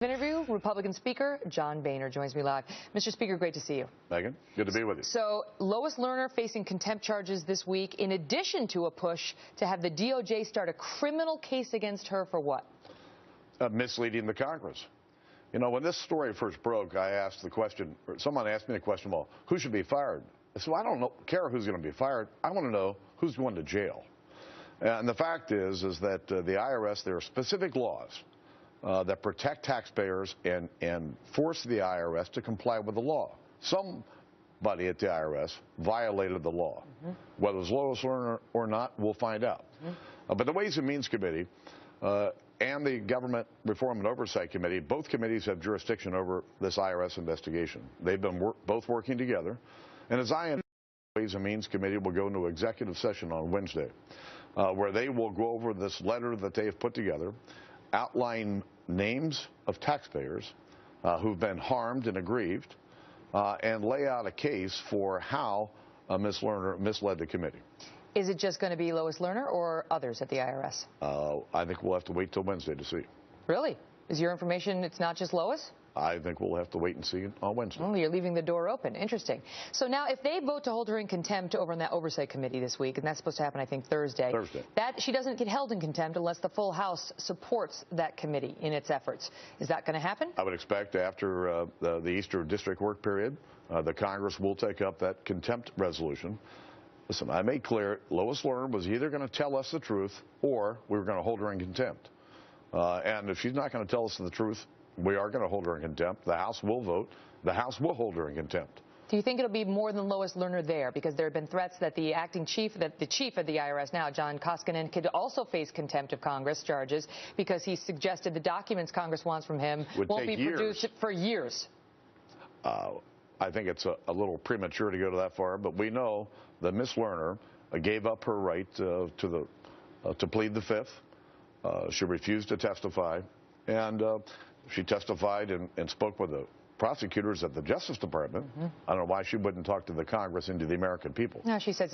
Interview, Republican Speaker John Boehner joins me live. Mr. Speaker, great to see you. Megan, good to be with you. So, Lois Lerner facing contempt charges this week, in addition to a push to have the DOJ start a criminal case against her for what? Misleading the Congress. You know, when this story first broke, I asked the question, or someone asked me the question, well, who should be fired? So I don't care who's going to be fired. I want to know who's going to jail. And the fact is that the IRS, there are specific laws that protect taxpayers and force the IRS to comply with the law. Somebody at the IRS violated the law. Whether it was Lois Lerner or not, we'll find out. But the Ways and Means Committee and the Government Reform and Oversight Committee, both committees have jurisdiction over this IRS investigation. They've been both working together. And as I understand, the Ways and Means Committee will go into executive session on Wednesday, where they will go over this letter that they have put together, outline names of taxpayers who've been harmed and aggrieved, and lay out a case for how Ms. Lerner misled the committee. Is it just going to be Lois Lerner or others at the IRS? I think we'll have to wait till Wednesday to see. Really? Is your information it's not just Lois? I think we'll have to wait and see on Wednesday. Oh, you're leaving the door open. Interesting. So now, if they vote to hold her in contempt over in that oversight committee this week, and that's supposed to happen, I think, Thursday, that she doesn't get held in contempt unless the full House supports that committee in its efforts. Is that going to happen? I would expect after the Easter district work period, the Congress will take up that contempt resolution. Listen, I made clear Lois Lerner was either going to tell us the truth or we were going to hold her in contempt. And if she's not going to tell us the truth, we are going to hold her in contempt. The House will vote. The House will hold her in contempt. Do you think it'll be more than Lois Lerner there? Because there have been threats that the chief of the IRS now, John Koskinen, could also face contempt of Congress charges because he suggested the documents Congress wants from him won't be produced for years. I think it's a little premature to go to that far, but we know that Ms. Lerner gave up her right to plead the Fifth. She refused to testify, and she testified and spoke with the prosecutors at the Justice Department. I don't know why she wouldn't talk to the Congress and to the American people. No, she says